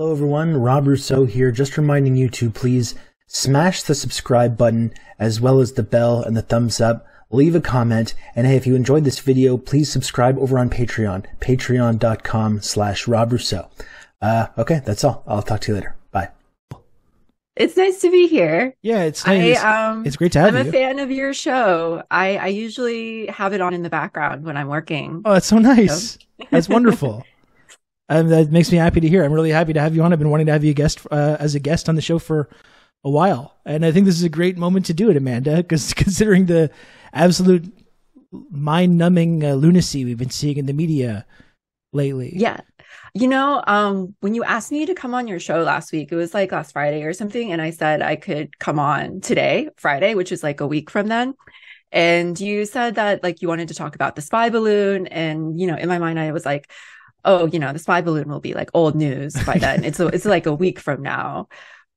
Hello everyone, Rob Rousseau here, just reminding you to please smash the subscribe button as well as the bell and the thumbs up, leave a comment, and hey, if you enjoyed this video, please subscribe over on Patreon, patreon.com/Rob Rousseau. Okay, that's all. I'll talk to you later. Bye. It's nice to be here. Yeah, it's nice. It's great to have you. I'm a fan of your show. I usually have it on in the background when I'm working. Oh, that's so nice. So. That's wonderful. That makes me happy to hear. I'm really happy to have you on. I've been wanting to have you as a guest on the show for a while. And I think this is a great moment to do it, Amanda, because considering the absolute mind-numbing lunacy we've been seeing in the media lately. Yeah. You know, when you asked me to come on your show last week, it was like last Friday or something. And I said I could come on today, Friday, which is like a week from then. And you said that like you wanted to talk about the spy balloon. And, you know, in my mind, I was like, oh, you know, the spy balloon will be like old news by then. It's like a week from now.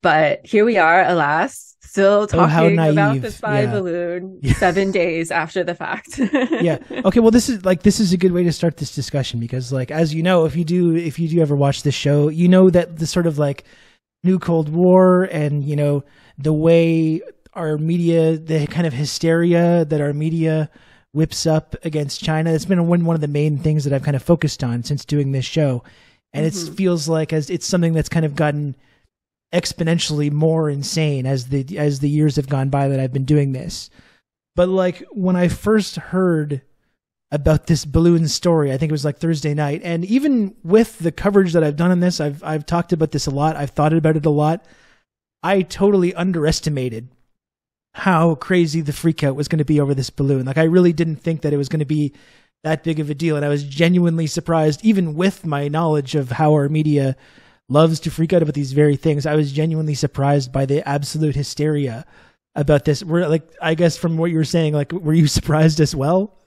But here we are, alas, still talking about the spy balloon 7 days after the fact. Yeah. Okay. Well, this is a good way to start this discussion because, like, as you know, if you do ever watch this show, you know that the sort of like new Cold War and, you know, the way our media, the kind of hysteria that our media whips up against China. It's been one of the main things that I've kind of focused on since doing this show. And it feels like it's something that's kind of gotten exponentially more insane as the years have gone by that I've been doing this. But like when I first heard about this balloon story, I think it was like Thursday night. And even with the coverage that I've done on this, I've talked about this a lot. I've thought about it a lot. I totally underestimated how crazy the freak out was going to be over this balloon. Like I really didn't think that it was going to be that big of a deal. And I was genuinely surprised, even with my knowledge of how our media loves to freak out about these very things. I was genuinely surprised by the absolute hysteria about this. We're like, I guess from what you were saying, like, were you surprised as well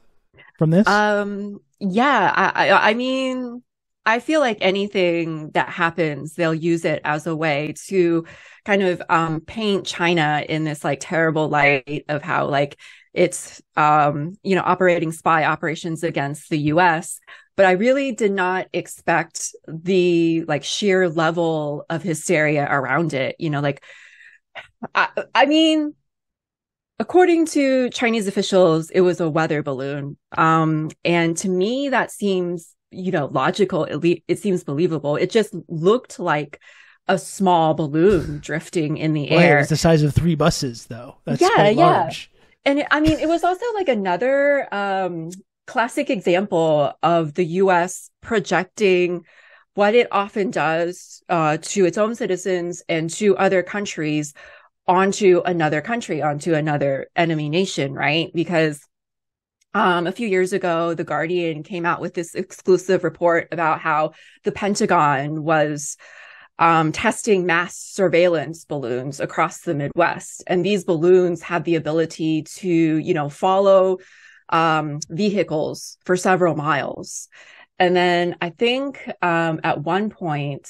from this? Yeah. I mean, I feel like anything that happens, they'll use it as a way to kind of paint China in this like terrible light of how like it's you know, operating spy operations against the US. But I really did not expect the like sheer level of hysteria around it. You know, like I mean, according to Chinese officials, it was a weather balloon. And to me, that seems, you know, logical. It seems believable. It just looked like a small balloon drifting in the air. It's the size of 3 buses, though. That's quite large. And I mean, it was also like another classic example of the U.S. projecting what it often does to its own citizens and to other countries onto another country, onto another enemy nation, right? Because a few years ago, The Guardian came out with this exclusive report about how the Pentagon was testing mass surveillance balloons across the Midwest. And these balloons have the ability to, you know, follow vehicles for several miles. And then I think at one point,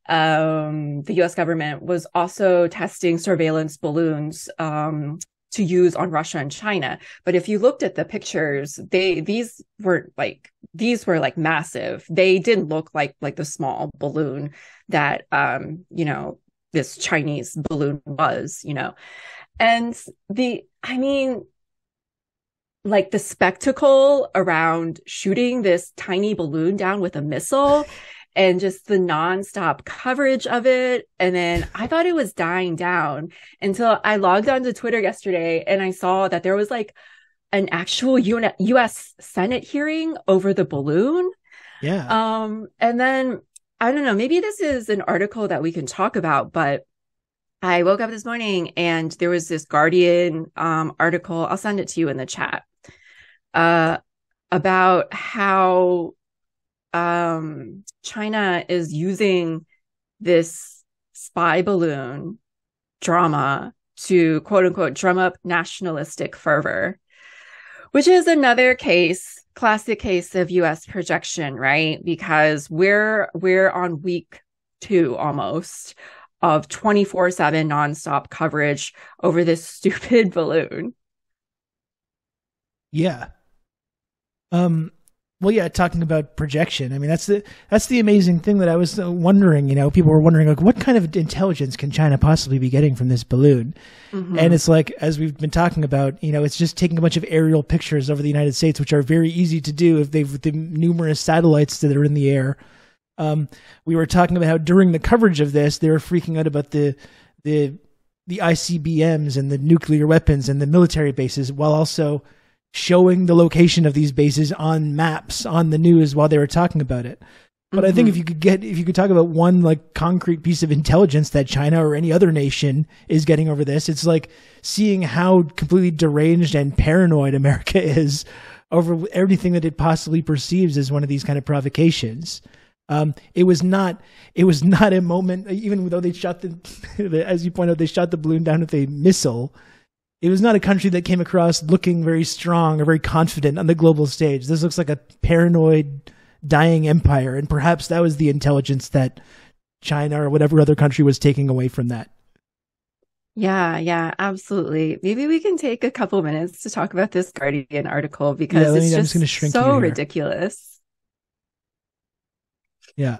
the US government was also testing surveillance balloons to use on Russia and China. But if you looked at the pictures, these were like massive. They didn't look like the small balloon that you know, this Chinese balloon was, you know. And I mean, like the spectacle around shooting this tiny balloon down with a missile and just the nonstop coverage of it. And then I thought it was dying down until I logged onto Twitter yesterday and I saw that there was like an actual US Senate hearing over the balloon. Yeah. And then I don't know, maybe this is an article that we can talk about, but I woke up this morning and there was this Guardian article. I'll send it to you in the chat about how China is using this spy balloon drama to quote unquote drum up nationalistic fervor, which is another classic case of US projection, right? Because we're on week 2 almost of 24/7 nonstop coverage over this stupid balloon. Yeah. Well, yeah, talking about projection. I mean, that's the amazing thing that I was wondering. People were wondering, like, what kind of intelligence can China possibly be getting from this balloon? Mm-hmm. And it's like, as we've been talking about, it's just taking a bunch of aerial pictures over the United States, which are very easy to do if they've the numerous satellites that are in the air. We were talking about how during the coverage of this, they were freaking out about the ICBMs and the nuclear weapons and the military bases, while also showing the location of these bases on maps on the news while they were talking about it. But I think if you could talk about one like concrete piece of intelligence that China or any other nation is getting over this, it's like seeing how completely deranged and paranoid America is over everything that it possibly perceives as one of these kind of provocations. It was not a moment, even though they shot as you point out, they shot the balloon down with a missile. It was not a country that came across looking very strong or very confident on the global stage. This looks like a paranoid, dying empire, and perhaps that was the intelligence that China or whatever other country was taking away from that. Yeah, absolutely. Maybe we can take a couple minutes to talk about this Guardian article because it's just so ridiculous. Yeah.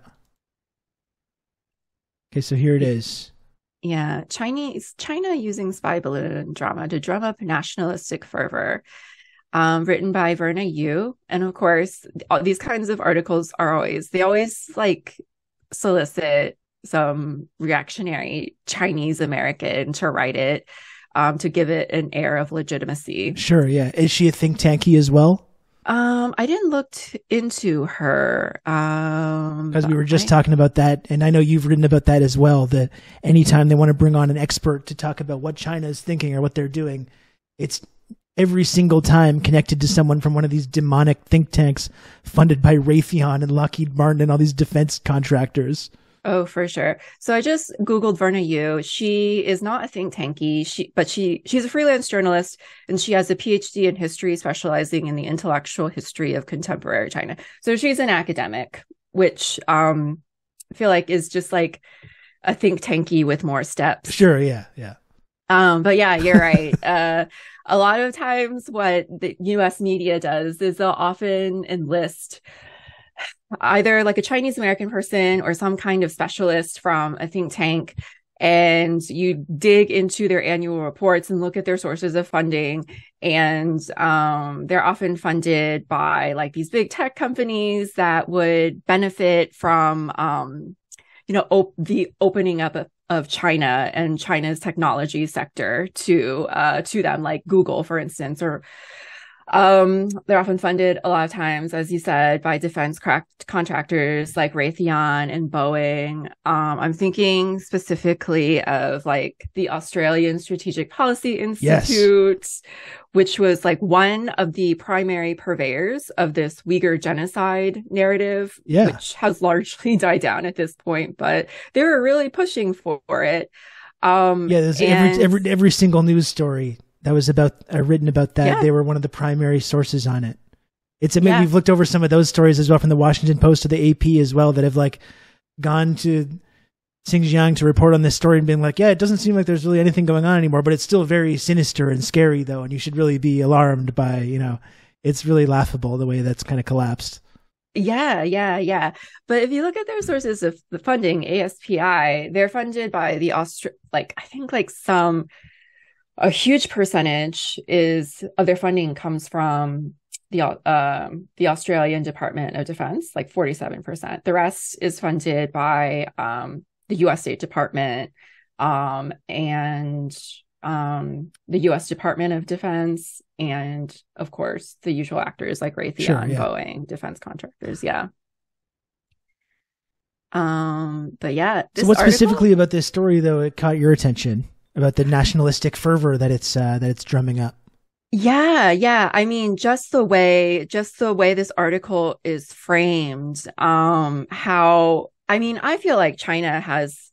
Okay, so here it is. Yeah, China using spy balloon drama to drum up nationalistic fervor, written by Verna Yu. And of course, these kinds of articles they always like solicit some reactionary Chinese American to write it, to give it an air of legitimacy. Sure, yeah. Is she a think tanky as well? I didn't look into her. Because we were just talking about that, and I know you've written about that as well, that anytime they want to bring on an expert to talk about what China is thinking or what they're doing, it's every single time connected to someone from one of these demonic think tanks funded by Raytheon and Lockheed Martin and all these defense contractors. Oh, for sure. So I just Googled Verna Yu. She is not a think tanky, but she's a freelance journalist, and she has a PhD in history, specializing in the intellectual history of contemporary China. So she's an academic, which I feel like is just like a think tanky with more steps. Sure, yeah. But yeah, you're right. A lot of times what the US media does is they'll often enlist either like a Chinese American person or some kind of specialist from a think tank, and you dig into their annual reports and look at their sources of funding, and they're often funded by like these big tech companies that would benefit from the opening up of China and China's technology sector to them, like Google, for instance, or they're often funded a lot of times, as you said, by defense contractors like Raytheon and Boeing. I'm thinking specifically of like the Australian Strategic Policy Institute, yes, which was like one of the primary purveyors of this Uyghur genocide narrative, which has largely died down at this point, but they were really pushing for it. There's every single news story that was written about that. Yeah. They were one of the primary sources on it. We've looked over some of those stories as well from the Washington Post or the AP as well that have like gone to Xinjiang to report on this story and been like, yeah, it doesn't seem like there's really anything going on anymore, but it's still very sinister and scary though, and you should really be alarmed by, it's really laughable the way that's kind of collapsed. Yeah. But if you look at their sources of the funding, ASPI, they're funded by the a huge percentage of their funding comes from the Australian Department of Defense, like 47%. The rest is funded by the U.S. State Department and the U.S. Department of Defense, and of course the usual actors like Raytheon, Boeing, defense contractors. Yeah. But yeah. So what specifically about this story though it caught your attention? About the nationalistic fervor that it's drumming up. Yeah. I mean, just the way this article is framed, I feel like China has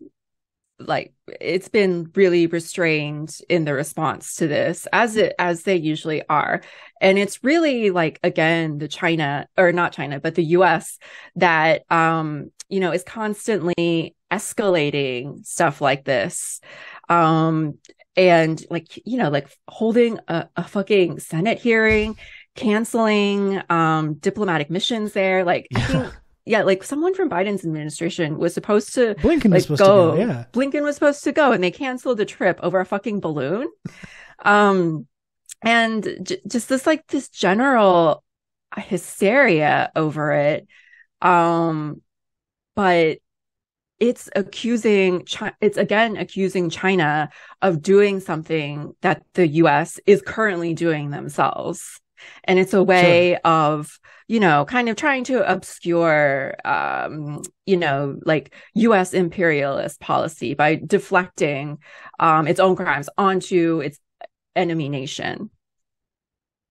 it's been really restrained in the response to this, as they usually are. And it's really like, again, the US that, is constantly escalating stuff like this. And like holding a fucking Senate hearing, canceling diplomatic missions there. Like, I think, yeah, like someone from Biden's administration was supposed to Blinken was supposed to go. Yeah. Blinken was supposed to go, and they canceled the trip over a fucking balloon. And just this general hysteria over it. But it's again accusing China of doing something that the US is currently doing themselves. And it's a way of, kind of trying to obscure, like US imperialist policy by deflecting its own crimes onto its enemy nation.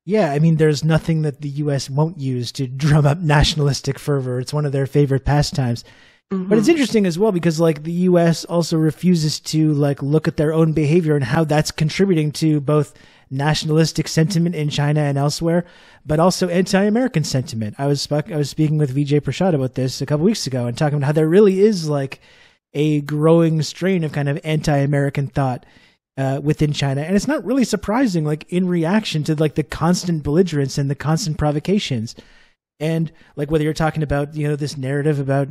Yeah, I mean, there's nothing that the U.S. won't use to drum up nationalistic fervor. It's one of their favorite pastimes. Mm-hmm. But it's interesting as well because, like, the U.S. also refuses to, like, look at their own behavior and how that's contributing to both nationalistic sentiment in China and elsewhere, but also anti-American sentiment. I was speaking with Vijay Prashad about this a couple weeks ago and talking about how there really is, like, a growing strain of kind of anti-American thought within China. And it's not really surprising, like, in reaction to, like, the constant belligerence and the constant provocations. And, like, whether you're talking about, this narrative about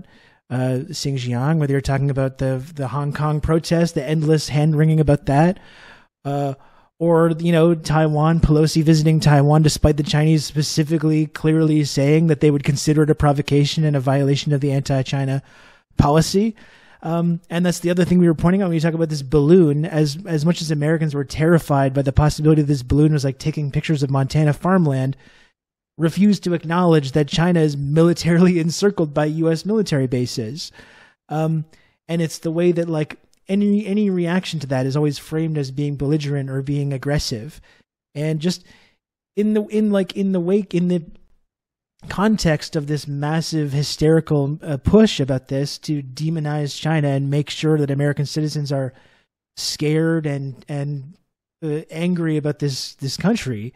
Xinjiang, whether you're talking about the Hong Kong protest, the endless hand-wringing about that, or, Taiwan, Pelosi visiting Taiwan, despite the Chinese specifically clearly saying that they would consider it a provocation and a violation of the anti-China policy. And that's the other thing we were pointing out when you talk about this balloon. As much as Americans were terrified by the possibility that this balloon was like taking pictures of Montana farmland, refused to acknowledge that China is militarily encircled by U.S. military bases. And it's the way that, like, any reaction to that is always framed as being belligerent or being aggressive. And just in the context of this massive hysterical push about this to demonize China and make sure that American citizens are scared and angry about this country,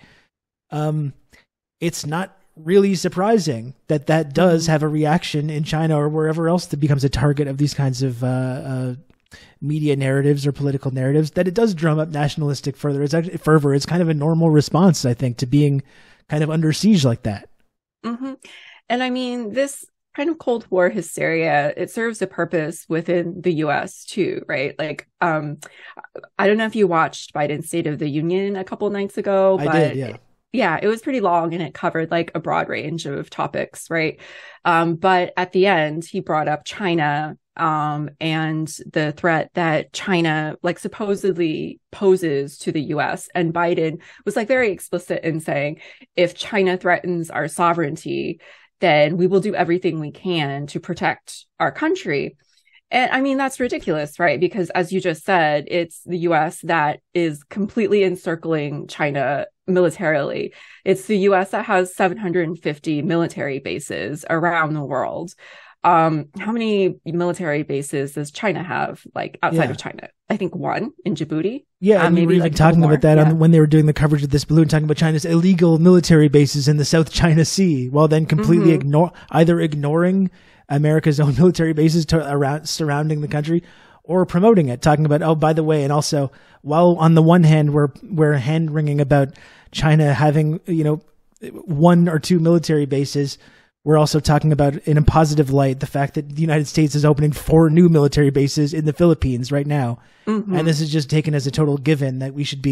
it's not really surprising that does have a reaction in China or wherever else that becomes a target of these kinds of media narratives or political narratives, that it does drum up nationalistic fervor. It's kind of a normal response, I think, to being kind of under siege like that. Mm-hmm. And I mean, this kind of Cold War hysteria, it serves a purpose within the US too, right? Like, I don't know if you watched Biden's State of the Union a couple nights ago, but I did, yeah. Yeah, it was pretty long and it covered like a broad range of topics, right? But at the end, he brought up China and the threat that China like supposedly poses to the US. And Biden was like very explicit in saying, if China threatens our sovereignty, then we will do everything we can to protect our country. And I mean, that's ridiculous, right? Because as you just said, it's the US that is completely encircling China militarily. It's the US that has 750 military bases around the world. How many military bases does China have, like outside of China? I think one in Djibouti. Yeah, and maybe we were even talking about that when they were doing the coverage of this balloon, talking about China's illegal military bases in the South China Sea, while then completely ignoring America's own military bases surrounding the country, or promoting it, talking about, oh, by the way, and also, while on the one hand we're hand-wringing about China having, one or two military bases, we're also talking about, in a positive light, the fact that the United States is opening 4 new military bases in the Philippines right now. Mm-hmm. And this is just taken as a total given that we should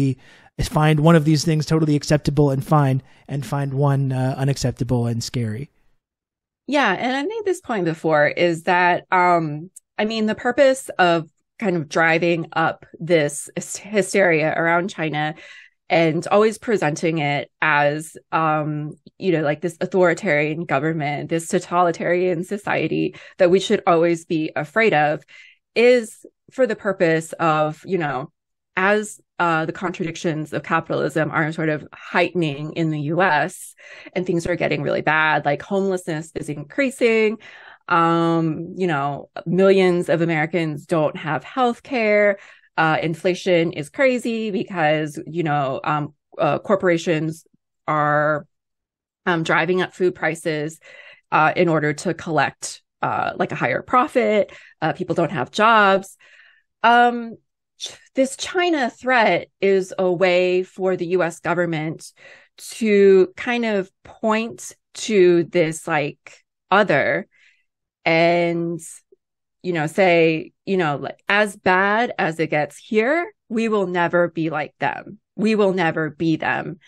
find one of these things totally acceptable and fine, and find one unacceptable and scary. Yeah, and I made this point before is that, the purpose of kind of driving up this hysteria around China and always presenting it as, like this authoritarian government, this totalitarian society that we should always be afraid of, is for the purpose of, as the contradictions of capitalism are sort of heightening in the US and things are getting really bad, like homelessness is increasing. Millions of Americans don't have health care. Inflation is crazy because, corporations are driving up food prices in order to collect like a higher profit. People don't have jobs. This China threat is a way for the US government to kind of point to this like other and, say, like as bad as it gets here, we will never be like them. We will never be them.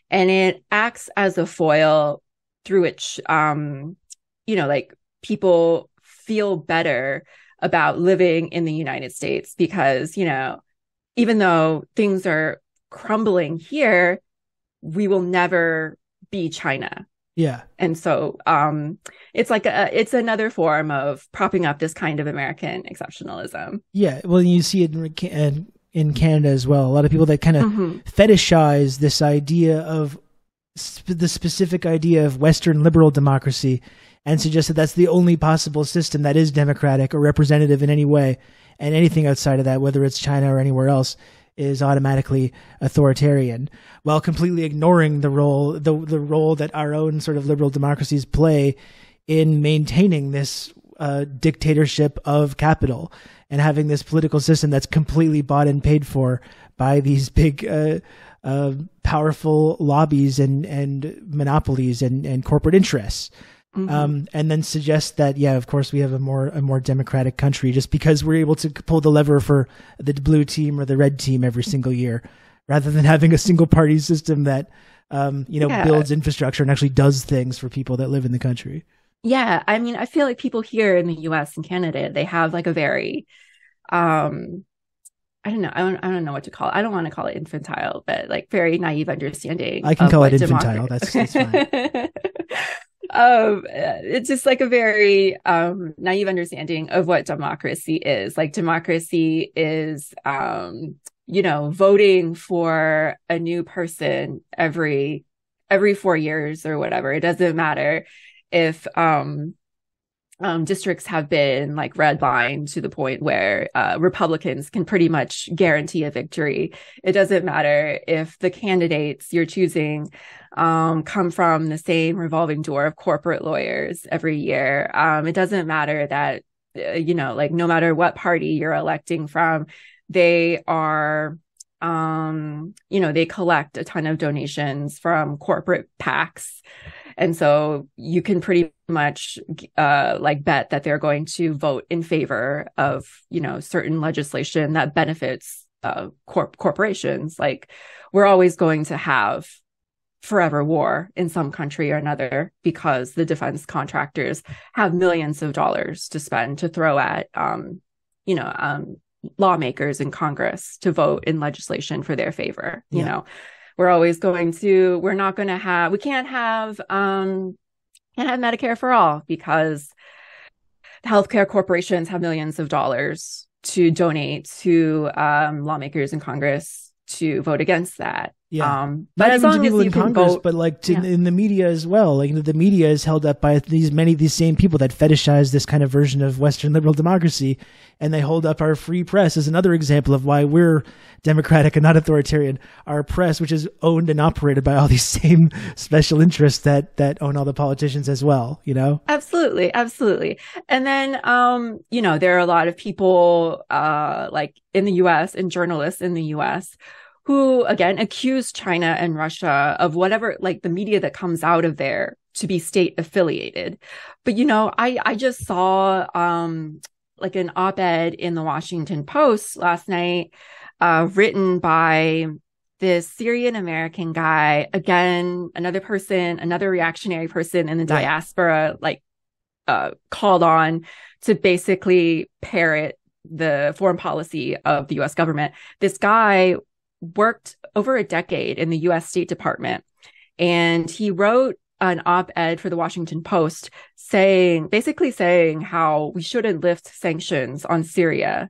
And it acts as a foil through which, like people feel better about living in the United States because, even though things are crumbling here, we will never be China. Yeah. And so it's like it's another form of propping up this kind of American exceptionalism. Yeah. Well, you see it in Canada as well. A lot of people that kind of fetishize this idea of the specific idea of Western liberal democracy and suggest that that's the only possible system that is democratic or representative in any way. And anything outside of that, whether it's China or anywhere else, is automatically authoritarian, while completely ignoring the role that our own sort of liberal democracies play in maintaining this dictatorship of capital and having this political system that's completely bought and paid for by these big powerful lobbies and monopolies and corporate interests. And then suggest that, yeah, of course, we have a more democratic country just because we're able to pull the lever for the blue team or the red team every single year, rather than having a single party system that, builds infrastructure and actually does things for people that live in the country. Yeah. I mean, I feel like people here in the US and Canada, they have like a very, I don't know. I don't know what to call it. I don't want to call it infantile, but like very naive understanding. I can call it infantile. That's fine. It's just like a very naive understanding of what democracy is. Like democracy is, voting for a new person every 4 years or whatever. It doesn't matter if districts have been like redlined to the point where Republicans can pretty much guarantee a victory. It doesn't matter if the candidates you're choosing come from the same revolving door of corporate lawyers every year. It doesn't matter that, like no matter what party you're electing from, they are, they collect a ton of donations from corporate PACs. And so you can pretty much bet that they're going to vote in favor of, certain legislation that benefits corporations. Like we're always going to have forever war in some country or another because the defense contractors have millions of dollars to spend to throw at, lawmakers in Congress to vote in legislation for their favor. You know, we're always going to, we can't have Medicare for all because healthcare corporations have millions of dollars to donate to lawmakers in Congress to vote against that. Yeah. But as long as you in can Congress, vote, but like in the media as well. Like the media is held up by many of these same people that fetishize this kind of version of Western liberal democracy, and they hold up our free press as another example of why we're democratic and not authoritarian. Our press, which is owned and operated by all these same special interests that own all the politicians as well. Absolutely. And then there are a lot of people like in the U.S. and journalists in the U.S. who, again, accuse China and Russia of whatever, like the media that comes out of there to be state affiliated. But, I just saw like an op-ed in the Washington Post last night written by this Syrian American guy, again, another reactionary person in the diaspora, called on to basically parrot the foreign policy of the U.S. government. This guy worked over a decade in the U.S. State Department, and he wrote an op-ed for the Washington Post basically saying how we shouldn't lift sanctions on Syria,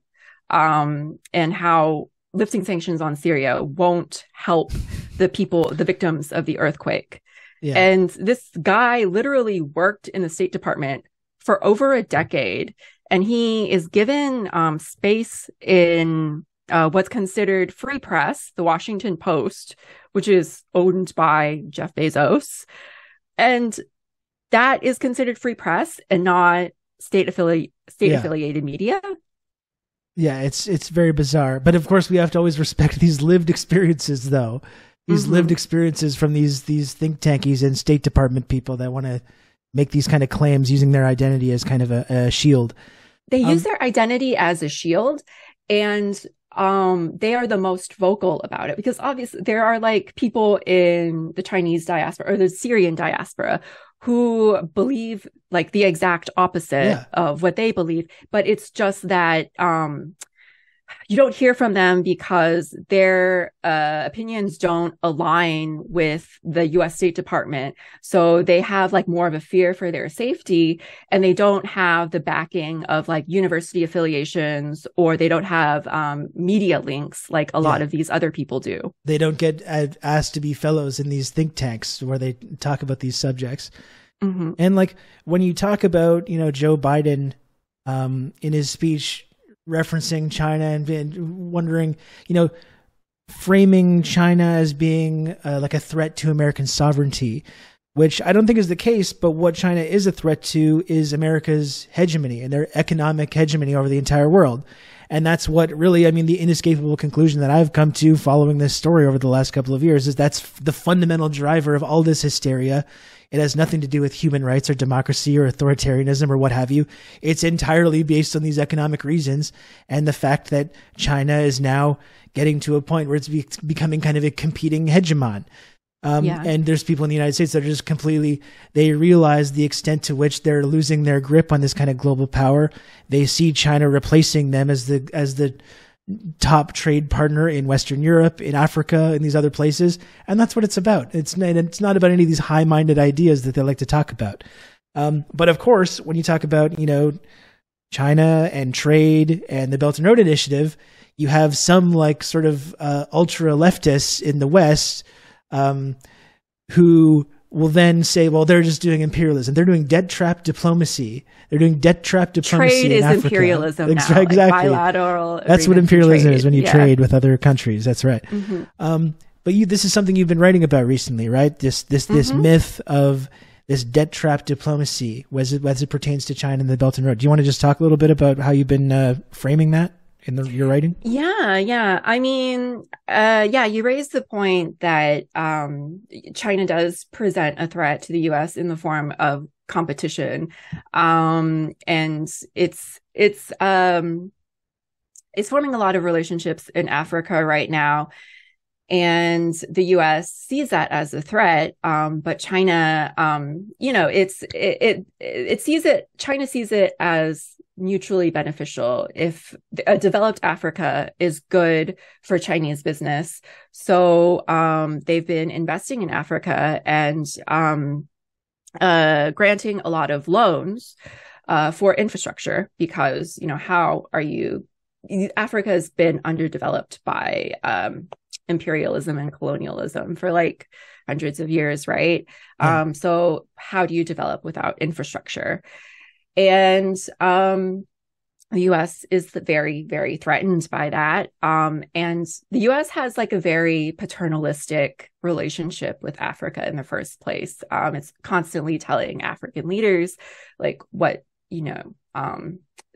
and how lifting sanctions on Syria won't help the victims of the earthquake. Yeah. And this guy literally worked in the State Department for over a decade, and he is given space in what's considered free press, the Washington Post, which is owned by Jeff Bezos. And that is considered free press and not state-affiliated media. Yeah, it's very bizarre. But of course, we have to always respect these lived experiences, though. lived experiences from these think tankies and State Department people that want to make these kind of claims using their identity as kind of a shield. They use their identity as a shield, and they are the most vocal about it, because obviously there are like people in the Chinese diaspora or the Syrian diaspora who believe like the exact opposite of what they believe. But it's just that you don't hear from them because their opinions don't align with the U.S. State Department. So they have like more of a fear for their safety, and they don't have the backing of like university affiliations, or they don't have media links like a lot of these other people do. They don't get asked to be fellows in these think tanks where they talk about these subjects. And like when you talk about, Joe Biden in his speech referencing China and wondering, framing China as being like a threat to American sovereignty, which I don't think is the case. But what China is a threat to is America's hegemony and their economic hegemony over the entire world. And that's what really, the inescapable conclusion that I've come to following this story over the last couple of years is that's the fundamental driver of all this hysteria. It has nothing to do with human rights or democracy or authoritarianism or what have you. It's entirely based on these economic reasons and the fact that China is now getting to a point where it's becoming kind of a competing hegemon. And there's people in the United States that are just completely, they realize the extent to which they're losing their grip on this kind of global power. They see China replacing them as the top trade partner in Western Europe, in Africa, in these other places. And that's what it's about. It's not about any of these high-minded ideas that they like to talk about. But of course, when you talk about, China and trade and the Belt and Road Initiative, you have some like sort of ultra leftists in the West who will then say, well, they're just doing imperialism. They're doing debt trap diplomacy. They're doing debt trap diplomacy. Trade is Africa. Imperialism now. Exactly. Like bilateral. That's what imperialism is when you trade with other countries. That's right. But this is something you've been writing about recently, right? This myth of this debt trap diplomacy as it pertains to China and the Belt and Road. Do you want to just talk a little bit about how you've been framing that in your writing? Yeah. You raised the point that China does present a threat to the U.S. in the form of competition, and it's forming a lot of relationships in Africa right now, and the U.S. sees that as a threat. But China, China sees it as mutually beneficial. If a developed Africa is good for Chinese business, so they've been investing in Africa and granting a lot of loans for infrastructure, because Africa has been underdeveloped by imperialism and colonialism for like hundreds of years, right? So how do you develop without infrastructure? And the U.S. is very, very threatened by that. And the U.S. has like a very paternalistic relationship with Africa in the first place. It's constantly telling African leaders like what,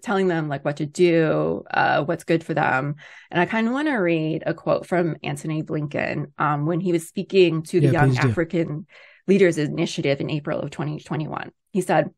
telling them like what to do, what's good for them. And I kind of want to read a quote from Antony Blinken when he was speaking to the Young African Leaders Initiative in April of 2021. He said,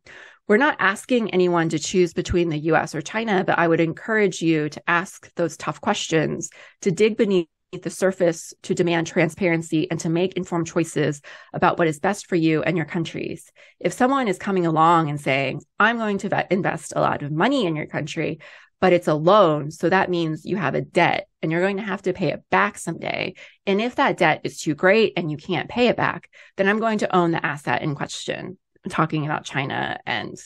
"We're not asking anyone to choose between the US or China, but I would encourage you to ask those tough questions, to dig beneath the surface, to demand transparency, and to make informed choices about what is best for you and your countries. If someone is coming along and saying, I'm going to invest a lot of money in your country, but it's a loan, so that means you have a debt and you're going to have to pay it back someday. And if that debt is too great and you can't pay it back, then I'm going to own the asset in question." Talking about China and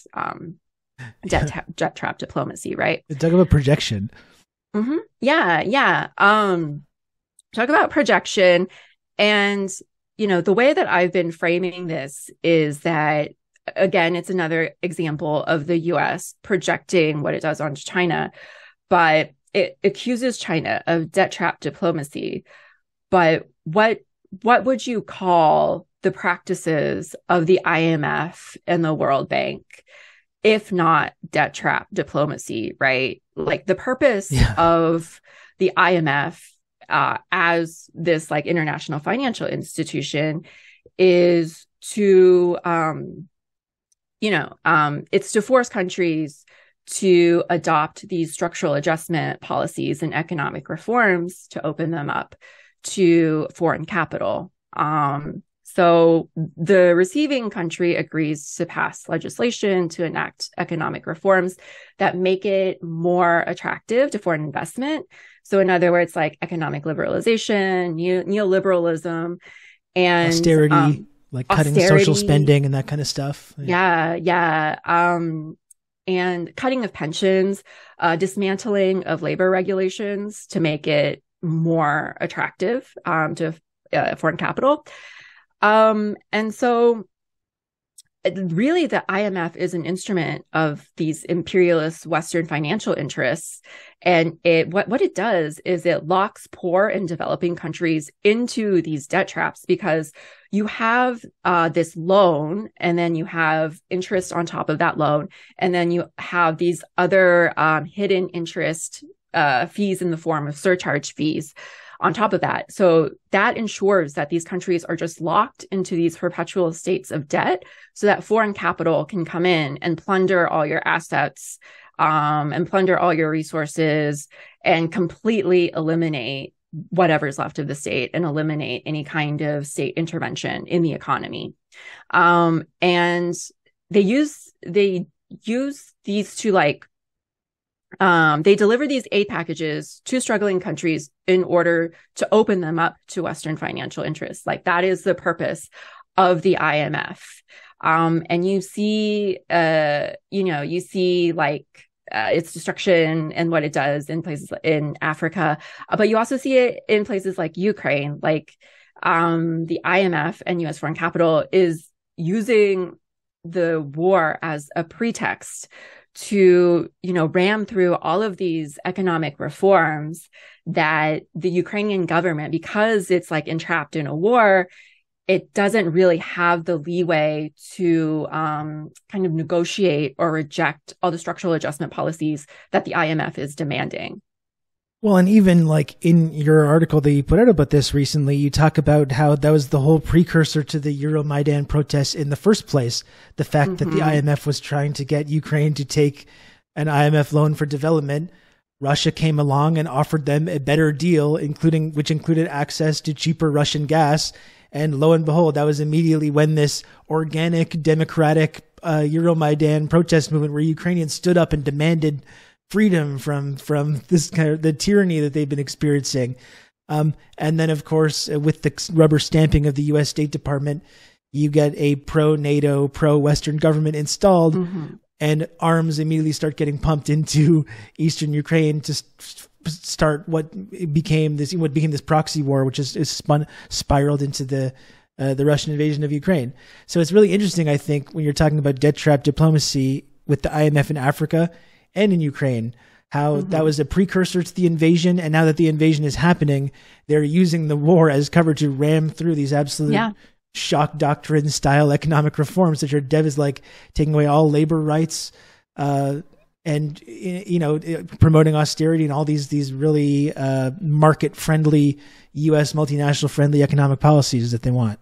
debt trap diplomacy, right? Talk about projection. Yeah. Talk about projection. And, the way that I've been framing this is that, again, it's another example of the U.S. projecting what it does onto China, but it accuses China of debt trap diplomacy. But what would you call the practices of the IMF and the World Bank, if not debt trap diplomacy, right? Like the purpose of the IMF as this like international financial institution is to, it's to force countries to adopt these structural adjustment policies and economic reforms to open them up to foreign capital. So the receiving country agrees to pass legislation to enact economic reforms that make it more attractive to foreign investment. So in other words, like economic liberalization, neoliberalism, and austerity, like cutting social spending and that kind of stuff. Yeah. And cutting of pensions, dismantling of labor regulations to make it more attractive to foreign capital. And so really the IMF is an instrument of these imperialist Western financial interests. And what it does is it locks poor and developing countries into these debt traps, because you have this loan, and then you have interest on top of that loan. And then you have these other hidden interest fees in the form of surcharge fees on top of that. So that ensures that these countries are just locked into these perpetual states of debt so that foreign capital can come in and plunder all your assets and plunder all your resources and completely eliminate whatever's left of the state and eliminate any kind of state intervention in the economy. And they use these to they deliver these aid packages to struggling countries in order to open them up to Western financial interests. Like that is the purpose of the IMF. And you see, its destruction and what it does in places in Africa, but you also see it in places like Ukraine. Like the IMF and U.S. foreign capital is using the war as a pretext to, ram through all of these economic reforms that the Ukrainian government, because it's like entrapped in a war, it doesn't really have the leeway to kind of negotiate or reject all the structural adjustment policies that the IMF is demanding. Well, and even like in your article that you put out about this recently, you talk about how that was the whole precursor to the Euromaidan protests in the first place. The fact that the IMF was trying to get Ukraine to take an IMF loan for development. Russia came along and offered them a better deal, which included access to cheaper Russian gas. And lo and behold, that was immediately when this organic, democratic Euromaidan protest movement, where Ukrainians stood up and demanded freedom from this kind of the tyranny that they've been experiencing. And then, of course, with the rubber stamping of the U.S. State Department, you get a pro-NATO, pro-Western government installed, and arms immediately start getting pumped into eastern Ukraine to start what became this proxy war, which is spiraled into the Russian invasion of Ukraine. So it's really interesting, I think, when you're talking about debt trap diplomacy with the IMF in Africa and in Ukraine, how that was a precursor to the invasion. And now that the invasion is happening, they're using the war as cover to ram through these absolute shock doctrine style economic reforms that are like taking away all labor rights, and promoting austerity and all these really market friendly U.S. multinational friendly economic policies that they want.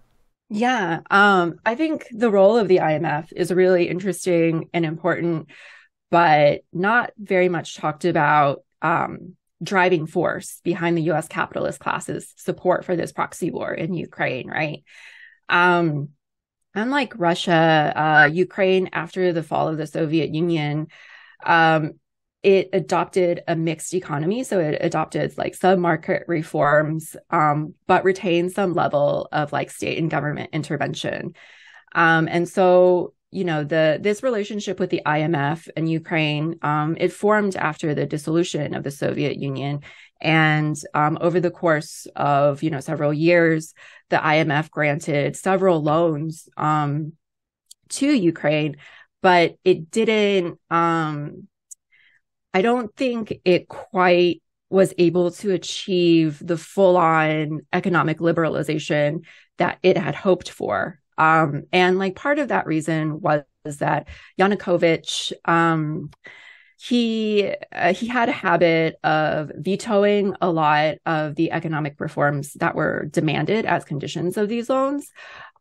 Yeah, I think the role of the IMF is really interesting and important, but not very much talked about driving force behind the U.S. capitalist class's support for this proxy war in Ukraine, right? Unlike Russia, Ukraine, after the fall of the Soviet Union, it adopted a mixed economy. So it adopted like some market reforms, but retained some level of like state and government intervention. And so, this relationship with the IMF and Ukraine, it formed after the dissolution of the Soviet Union. And over the course of, several years, the IMF granted several loans to Ukraine, but it didn't, I don't think it quite was able to achieve the full-on economic liberalization that it had hoped for. And like part of that reason was that Yanukovych he had a habit of vetoing a lot of the economic reforms that were demanded as conditions of these loans.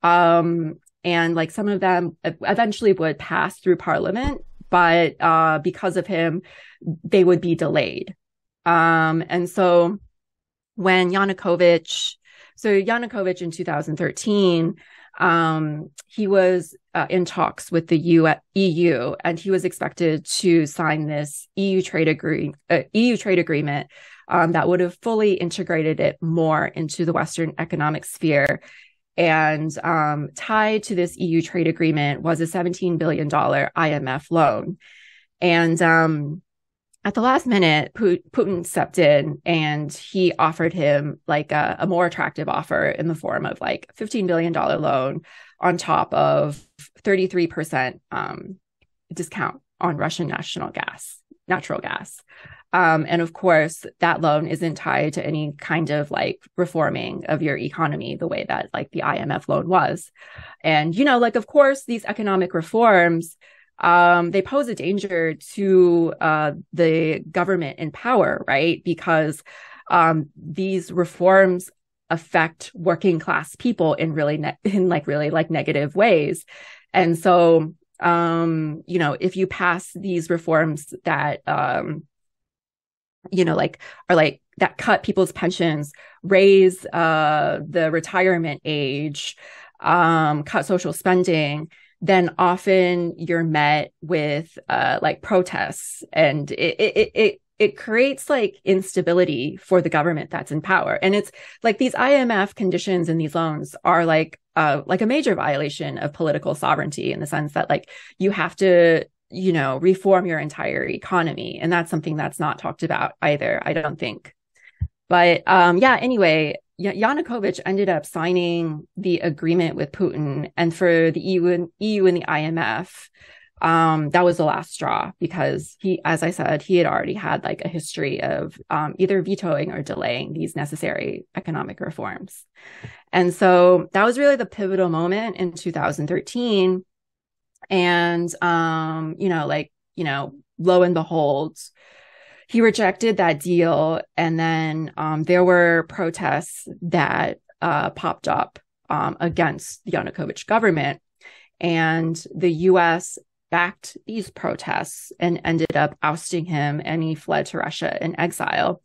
And like some of them eventually would pass through parliament, but because of him, they would be delayed. And so when Yanukovych in 2013, he was in talks with the EU, and he was expected to sign this EU trade agreement that would have fully integrated it more into the Western economic sphere. And tied to this EU trade agreement was a $17 billion IMF loan. And at the last minute, Putin stepped in and he offered him like a more attractive offer in the form of like $15 billion loan on top of 33% discount on Russian natural gas. And of course, that loan isn't tied to any kind of like reforming of your economy the way that like the IMF loan was. And, you know, like, of course, these economic reforms, they pose a danger to the government in power, right? Because these reforms affect working class people in really negative ways. And so, you know, if you pass these reforms that, you know, like are like that cut people's pensions, raise the retirement age, cut social spending, then often you're met with like protests, and it creates like instability for the government that's in power. And it's like these IMF conditions and these loans are like a major violation of political sovereignty, in the sense that like you have to, you know, reform your entire economy. And that's something that's not talked about either, I don't think. But yeah, anyway, Yanukovych ended up signing the agreement with Putin, and for the EU and the IMF, that was the last straw, because he, as I said, he had already had like a history of either vetoing or delaying these necessary economic reforms. And so that was really the pivotal moment in 2013. And, you know, like, you know, lo and behold, he rejected that deal. And then there were protests that popped up against the Yanukovych government. And the US backed these protests and ended up ousting him, and he fled to Russia in exile.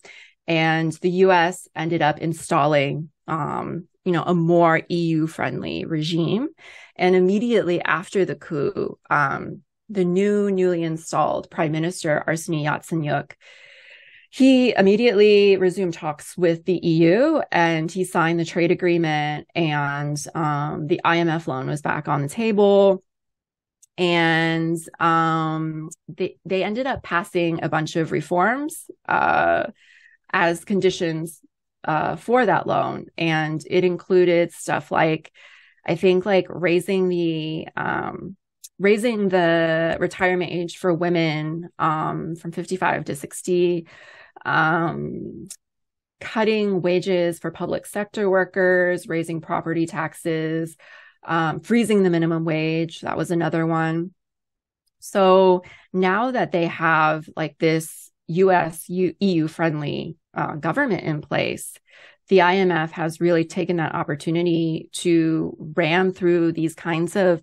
And the US ended up installing, you know, a more EU-friendly regime. And immediately after the coup, the newly installed Prime Minister, Arseniy Yatsenyuk, he immediately resumed talks with the EU, and he signed the trade agreement, and the IMF loan was back on the table. And they ended up passing a bunch of reforms as conditions for that loan. And it included stuff like, I think, like raising the retirement age for women from 55 to 60, cutting wages for public sector workers, raising property taxes, freezing the minimum wage. That was another one. So now that they have like this US EU friendly government in place, the IMF has really taken that opportunity to ram through these kinds of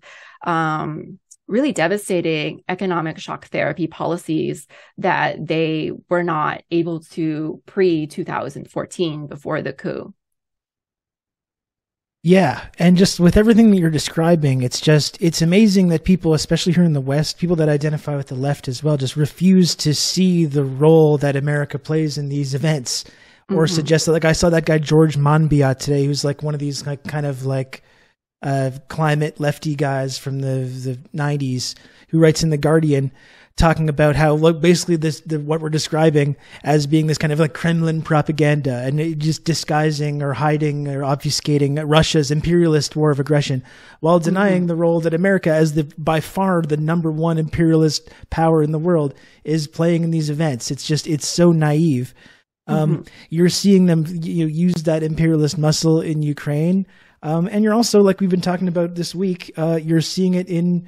really devastating economic shock therapy policies that they were not able to pre-2014 before the coup. Yeah. And just with everything that you're describing, it's amazing that people, especially here in the West, people that identify with the left as well, just refuse to see the role that America plays in these events, or suggest that, like I saw that guy, George Monbiot today, who's like one of these like kind of like climate lefty guys from the 90s, who writes in The Guardian, talking about how, look, basically what we're describing as being this kind of like Kremlin propaganda, and it just disguising or hiding or obfuscating Russia's imperialist war of aggression, while denying the role that America, as by far the number one imperialist power in the world, is playing in these events. It's so naive. You're seeing them use that imperialist muscle in Ukraine. And you're also, like we've been talking about this week, you're seeing it in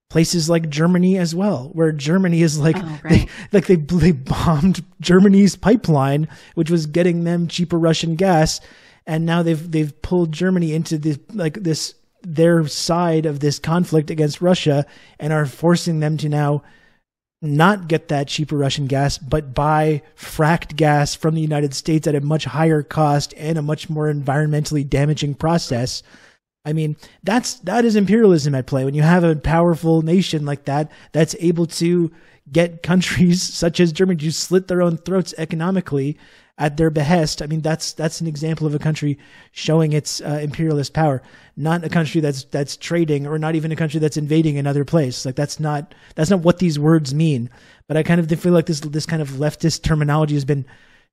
places like Germany as well, where Germany is like, Oh, right. they bombed Germany's pipeline, which was getting them cheaper Russian gas, and now they've pulled Germany into this their side of this conflict against Russia, and are forcing them to now not get that cheaper Russian gas, but buy fracked gas from the United States at a much higher cost and a much more environmentally damaging process. I mean, that is imperialism at play. When you have a powerful nation like that, that's able to get countries such as Germany to slit their own throats economically at their behest. I mean, that's an example of a country showing its imperialist power, not a country that's trading, or not even a country that's invading another place. Like that's not what these words mean. But I kind of feel like this kind of leftist terminology has been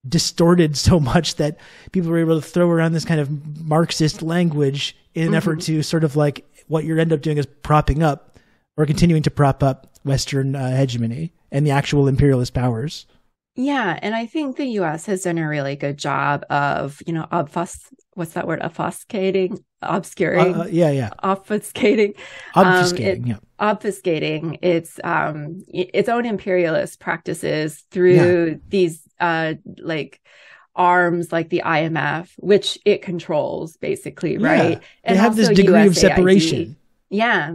distorted so much that people were able to throw around this kind of Marxist language in an effort to sort of like, what you end up doing is propping up or continuing to prop up Western hegemony and the actual imperialist powers. Yeah, and I think the U.S. has done a really good job of, what's that word? Obfuscating, obscuring. Obfuscating. Obfuscating its own imperialist practices through these arms like the IMF, which it controls basically, right? And they have this degree of separation. Yeah.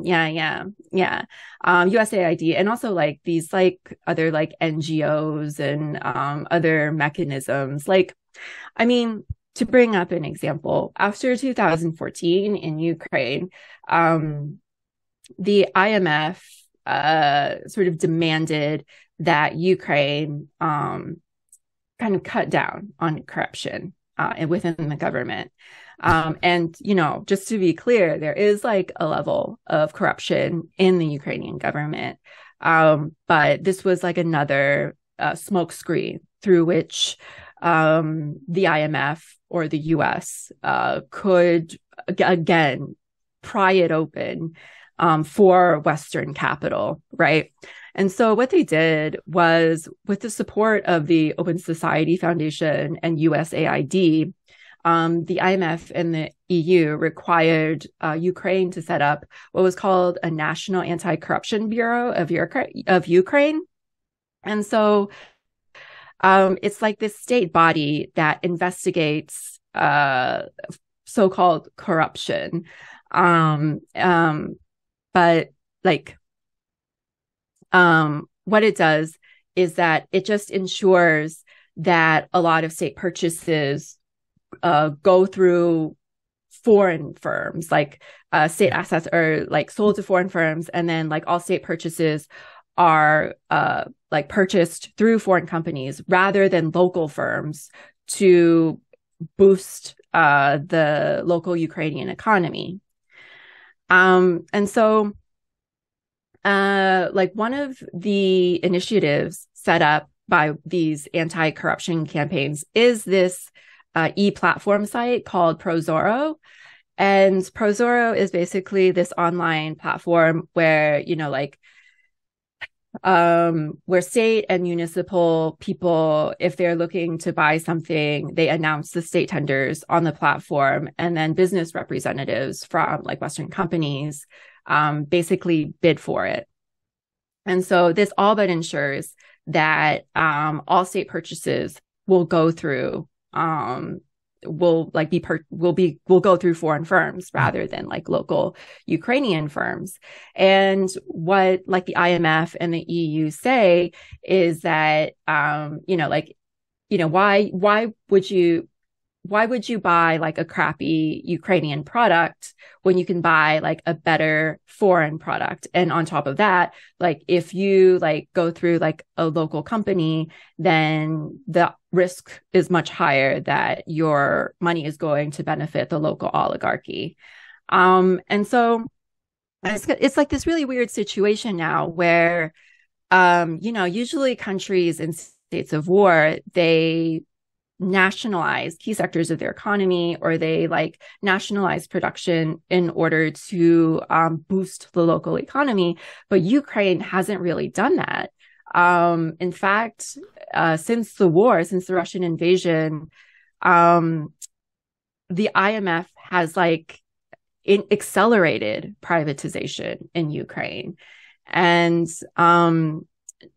USAID, and also like these like other like NGOs and other mechanisms. Like, I mean, to bring up an example, after 2014 in Ukraine, the IMF sort of demanded that Ukraine kind of cut down on corruption within the government. And, just to be clear, there is like a level of corruption in the Ukrainian government. But this was like another smokescreen through which the IMF or the US could, again, pry it open for Western capital, right? And so what they did was, with the support of the Open Society Foundation and USAID, the IMF and the EU required Ukraine to set up what was called a National Anti-Corruption Bureau of Ukraine. And so it's like this state body that investigates so-called corruption. But like, what it does is that it just ensures that a lot of state purchases go through foreign firms, like state assets are like sold to foreign firms, and then like all state purchases are like purchased through foreign companies rather than local firms to boost the local Ukrainian economy. And so like one of the initiatives set up by these anti-corruption campaigns is this e-platform site called Prozoro. And Prozoro is basically this online platform where, where state and municipal people, if they're looking to buy something, they announce the state tenders on the platform, and then business representatives from like Western companies basically bid for it. And so this all but ensures that all state purchases will go through will go through foreign firms rather than like local Ukrainian firms. And what like the IMF and the EU say is that why would you buy like a crappy Ukrainian product when you can buy like a better foreign product? And on top of that, like if you like go through like a local company, then the risk is much higher that your money is going to benefit the local oligarchy. And so it's like this really weird situation now where, usually countries in states of war, they nationalize key sectors of their economy, or they like nationalize production in order to boost the local economy. But Ukraine hasn't really done that. In fact, since the Russian invasion, the IMF has like accelerated privatization in Ukraine. And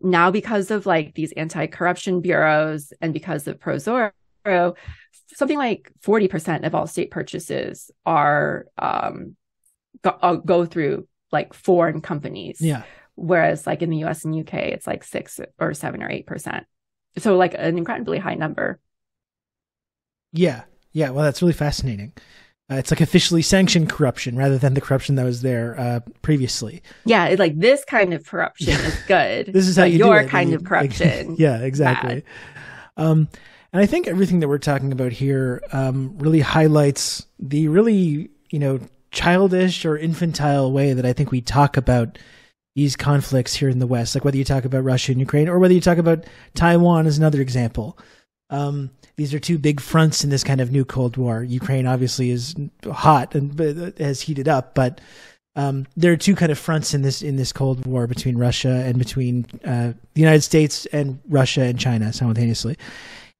now because of like these anti-corruption bureaus and because of ProZorro, something like 40% of all state purchases are go through like foreign companies. Yeah. Whereas like in the US and UK, it's like 6 or 7 or 8%. So like an incredibly high number. Yeah. Yeah. Well, that's really fascinating. It's like officially sanctioned corruption rather than the corruption that was there previously. Yeah, like this kind of corruption is good. This is how you do your it. kind of corruption. Yeah, exactly. And I think everything that we're talking about here really highlights the really, childish or infantile way that I think we talk about these conflicts here in the West. Like whether you talk about Russia and Ukraine or whether you talk about Taiwan is another example. These are two big fronts in this kind of new Cold War. Ukraine obviously is hot and has heated up, but there are two kind of fronts in this Cold War between Russia and between the United States and Russia and China simultaneously.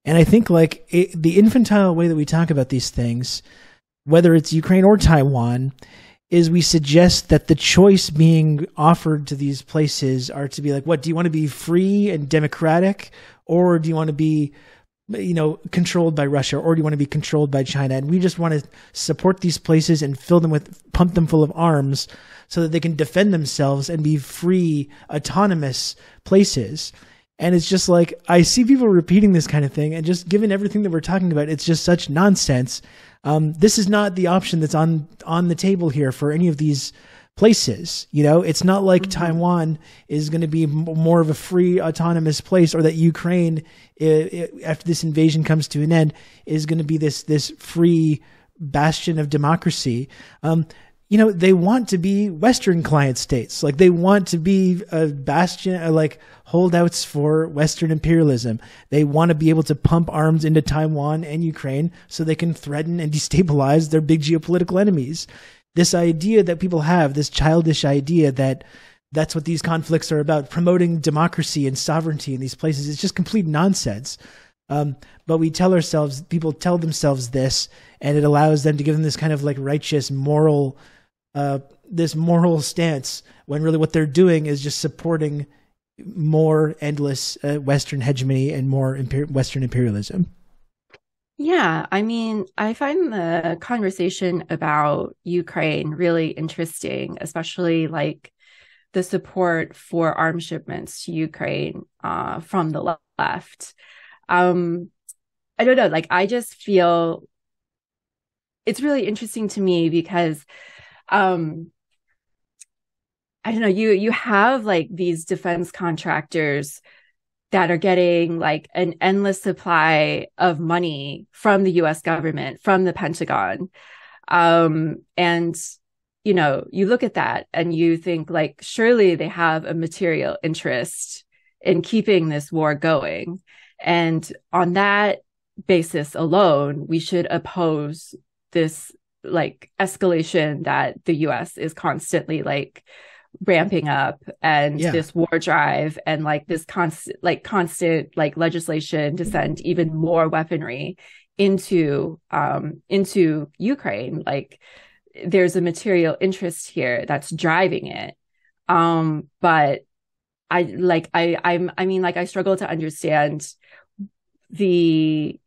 And I think the infantile way that we talk about these things, whether it's Ukraine or Taiwan, is we suggest that the choice being offered to these places are to be like, what, do you want to be free and democratic, or do you want to be controlled by Russia, or do you want to be controlled by China? And we just want to support these places and pump them full of arms so that they can defend themselves and be free, autonomous places. And it's just like, I see people repeating this kind of thing, and just given everything that we're talking about, it's just such nonsense. This is not the option that's on the table here for any of these places. It's not like Taiwan is going to be more of a free, autonomous place, or that Ukraine, after this invasion comes to an end, is going to be this free bastion of democracy. They want to be Western client states. Like they want to be a bastion, like holdouts for Western imperialism. They want to be able to pump arms into Taiwan and Ukraine so they can threaten and destabilize their big geopolitical enemies. This idea that people have, this childish idea that that's what these conflicts are about, promoting democracy and sovereignty in these places, is just complete nonsense. But people tell themselves this, and it allows them to give them this kind of like righteous moral stance, when really what they're doing is just supporting more endless Western hegemony and more Western imperialism. Yeah, I mean, I find the conversation about Ukraine really interesting, especially like the support for arms shipments to Ukraine from the left. I don't know, like I just feel it's really interesting to me because I don't know, you have like these defense contractors that are getting like an endless supply of money from the US government, from the Pentagon. And, you look at that and you think like, surely they have a material interest in keeping this war going. And on that basis alone, we should oppose this like escalation that the US is constantly like ramping up, and this war drive, and like this constant like legislation to send even more weaponry into Ukraine. Like there's a material interest here that's driving it. But I struggle to understand the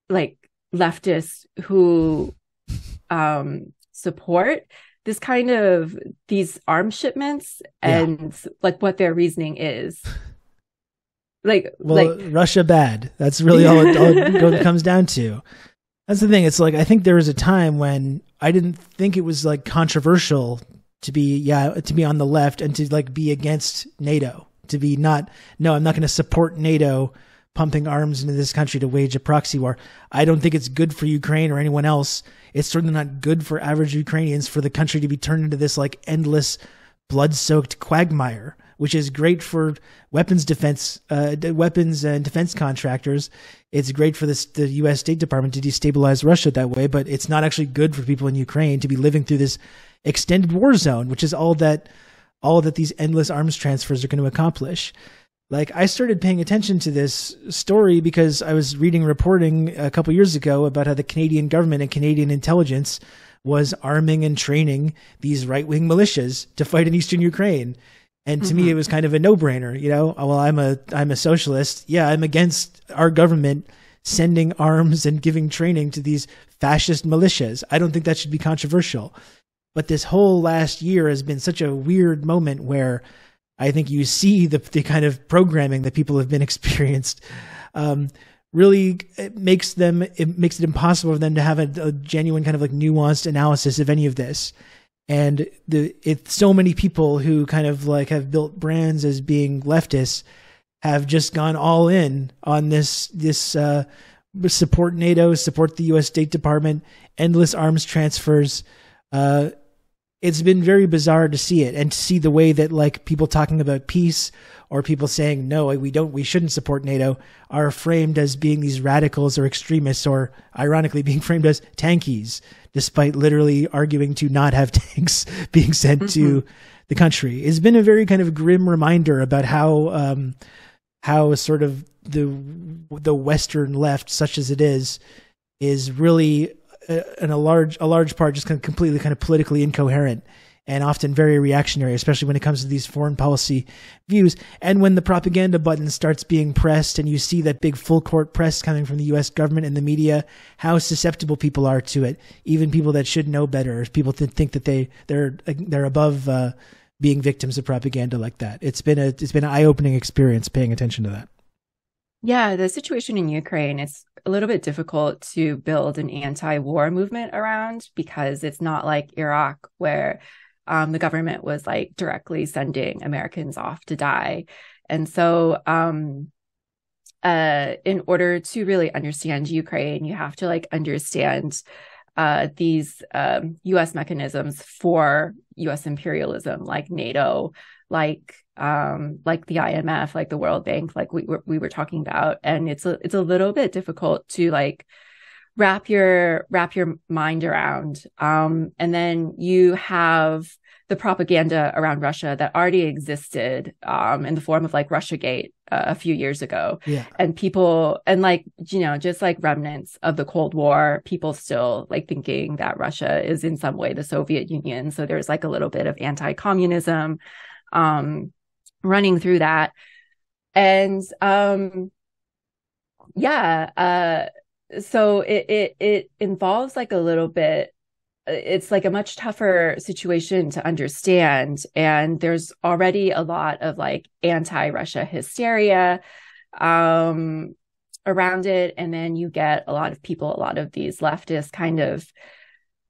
like leftists who support this kind of these arms shipments and like what their reasoning is. Russia bad. That's really all it comes down to. That's the thing. It's like, I think there was a time when I didn't think it was like controversial to be on the left and to like be against NATO, to be I'm not going to support NATO pumping arms into this country to wage a proxy war. I don't think it's good for Ukraine or anyone else. It's certainly not good for average Ukrainians for the country to be turned into this like endless blood-soaked quagmire, which is great for weapons and defense contractors. It's great for the U.S. State Department to destabilize Russia that way, but it's not actually good for people in Ukraine to be living through this extended war zone, which is all that these endless arms transfers are going to accomplish. Like, I started paying attention to this story because I was reading reporting a couple years ago about how the Canadian government and Canadian intelligence was arming and training these right-wing militias to fight in eastern Ukraine. And to me, it was kind of a no-brainer, you know. Well, I'm a socialist. Yeah, I'm against our government sending arms and giving training to these fascist militias. I don't think that should be controversial. But this whole last year has been such a weird moment where I think you see the kind of programming that people have been experienced. Really, it makes it impossible for them to have a genuine kind of like nuanced analysis of any of this. And so many people who kind of like have built brands as being leftists have just gone all in on this support NATO, support the U.S. State Department, endless arms transfers. It's been very bizarre to see it, and to see the way that like people talking about peace or people saying no, we shouldn't support NATO are framed as being these radicals or extremists, or ironically being framed as tankies, despite literally arguing to not have tanks being sent to the country. It's been a very kind of grim reminder about how sort of the Western left, such as it is really in a large part just kind of completely kind of politically incoherent and often very reactionary, especially when it comes to these foreign policy views. And when the propaganda button starts being pressed and you see that big full court press coming from the US government and the media, how susceptible people are to it, even people that should know better, people that think that they're above being victims of propaganda like that. It's been an eye-opening experience paying attention to that. Yeah, the situation in Ukraine, it's a little bit difficult to build an anti-war movement around, because it's not like Iraq, where the government was like directly sending Americans off to die. And so in order to really understand Ukraine, you have to like understand these US mechanisms for US imperialism, like NATO, like the IMF, like the World Bank, like we were talking about. And it's a little bit difficult to like wrap your mind around. And then you have the propaganda around Russia that already existed in the form of like Russiagate a few years ago. Yeah. And people, and like, you know, just like remnants of the Cold War, people still like thinking that Russia is in some way the Soviet Union. So there's like a little bit of anti-communism running through that. And so it involves like a little bit, it's like a much tougher situation to understand. And there's already a lot of like anti-Russia hysteria around it. And then you get a lot of these leftists kind of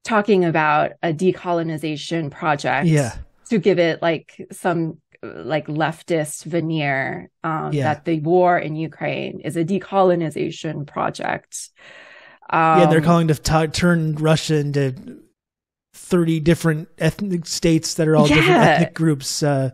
talking about a decolonization project to give it like some like leftist veneer, that the war in Ukraine is a decolonization project. They're calling to turn Russia into 30 different ethnic states that are all different ethnic groups. Of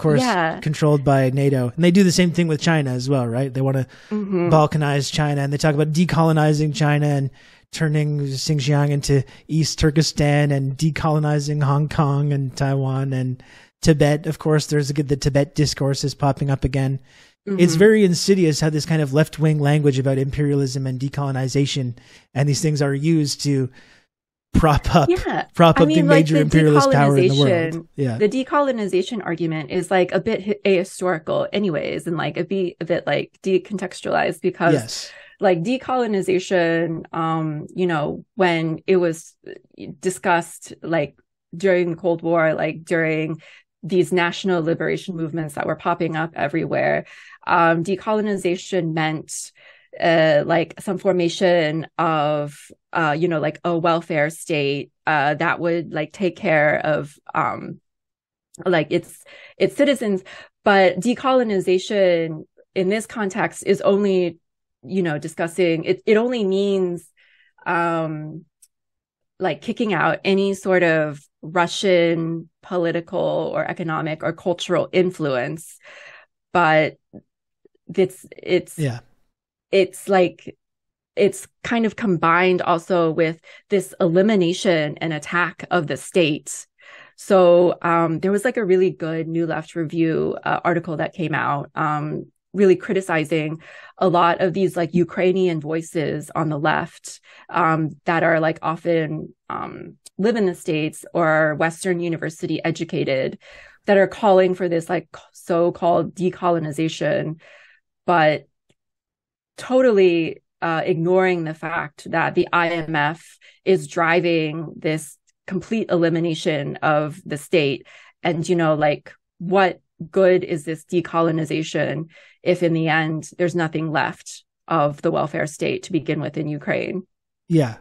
course, controlled by NATO. And they do the same thing with China as well, right? They want to balkanize China, and they talk about decolonizing China and turning Xinjiang into East Turkestan, and decolonizing Hong Kong and Taiwan and Tibet. Of course, there's the Tibet discourse is popping up again. It's very insidious how this kind of left-wing language about imperialism and decolonization and these things are used to prop up the major imperialist power in the world. The decolonization argument is like a bit ahistorical anyways, and like a bit like decontextualized, because like decolonization, you know, when it was discussed like during the Cold War, like during these national liberation movements that were popping up everywhere, decolonization meant like some formation of you know, like a welfare state that would like take care of like its citizens. But decolonization in this context is only, you know, discussing it only means like kicking out any sort of Russian political or economic or cultural influence. But it's like it's kind of combined also with this elimination and attack of the state. So there was like a really good New Left Review article that came out really criticizing a lot of these like Ukrainian voices on the left that are like often live in the States or are Western university educated, that are calling for this like so-called decolonization, but totally ignoring the fact that the IMF is driving this complete elimination of the state. And, you know, like, what good is this decolonization if in the end there's nothing left of the welfare state to begin with in Ukraine? Yeah.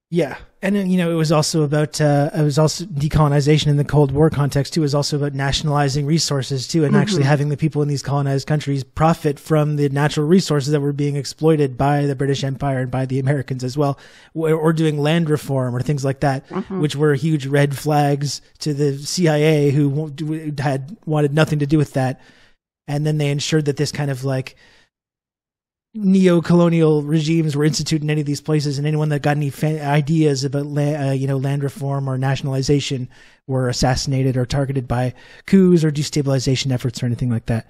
Yeah. And then, you know, it was also decolonization in the Cold War context too. It was also about nationalizing resources too, and actually having the people in these colonized countries profit from the natural resources that were being exploited by the British Empire and by the Americans as well, or doing land reform or things like that, which were huge red flags to the CIA, who had wanted nothing to do with that. And then they ensured that this kind of like neo-colonial regimes were instituted in any of these places, and anyone that got any ideas about land reform or nationalization were assassinated or targeted by coups or destabilization efforts or anything like that.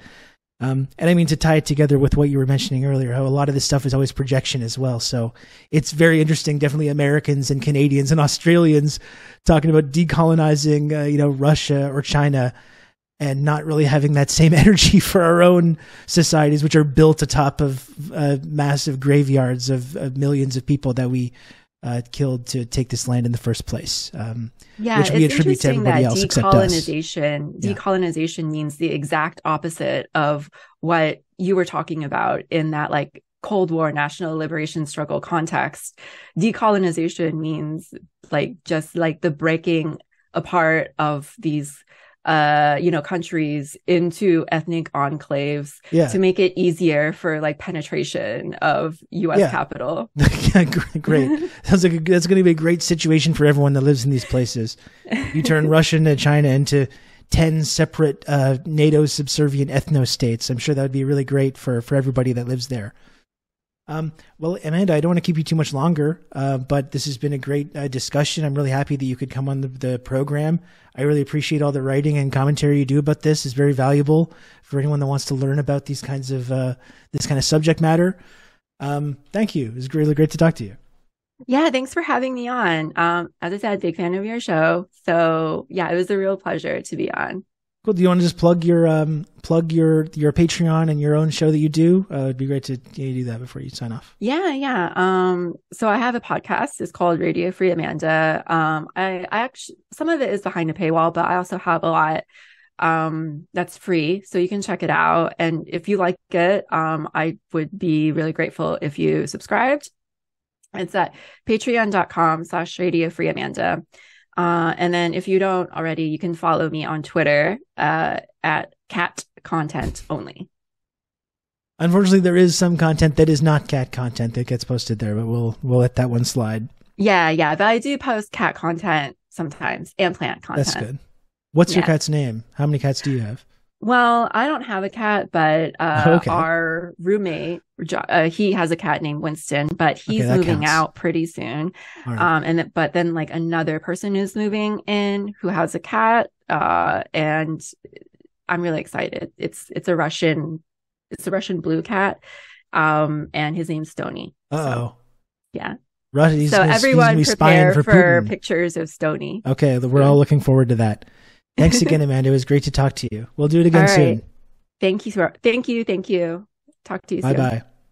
And I mean, to tie it together with what you were mentioning earlier, how a lot of this stuff is always projection as well. So it's very interesting, definitely Americans and Canadians and Australians talking about decolonizing, Russia or China, and not really having that same energy for our own societies, which are built atop of massive graveyards of millions of people that we killed to take this land in the first place. Which we attribute to everybody else except us. Decolonization means the exact opposite of what you were talking about in that like Cold War national liberation struggle context. Decolonization means like just like the breaking apart of these countries into ethnic enclaves to make it easier for like penetration of U.S. capital. Great. Sounds like that's going to be a great situation for everyone that lives in these places. You turn Russia and China into 10 separate NATO subservient ethno-states. I'm sure that would be really great for everybody that lives there. Well, Amanda, I don't want to keep you too much longer, but this has been a great discussion. I'm really happy that you could come on the program. I really appreciate all the writing and commentary you do about this. It's very valuable for anyone that wants to learn about these kinds of this kind of subject matter. Thank you. It was really great to talk to you. Yeah, thanks for having me on. As I said, big fan of your show. So yeah, it was a real pleasure to be on. Cool. Do you want to just plug your Patreon and your own show that you do? It'd be great to do that before you sign off. Yeah. So I have a podcast. It's called Radio Free Amanda. I actually, some of it is behind a paywall, but I also have a lot that's free, so you can check it out. And if you like it, I would be really grateful if you subscribed. It's at patreon.com/Radio Free Amanda. And then if you don't already, you can follow me on Twitter at cat content only. Unfortunately, there is some content that is not cat content that gets posted there, but we'll let that one slide. Yeah. But I do post cat content sometimes and plant content. That's good. What's your cat's name? How many cats do you have? Well, I don't have a cat, but our roommate, he has a cat named Winston, but he's moving out pretty soon. Right. But then like another person is moving in who has a cat, and I'm really excited. It's a Russian blue cat, and his name's Stony. So, yeah. So everyone prepare for pictures of Stony. Okay, we're all looking forward to that. Thanks again, Amanda. It was great to talk to you. We'll do it again soon. Thank you. Talk to you soon. Bye-bye.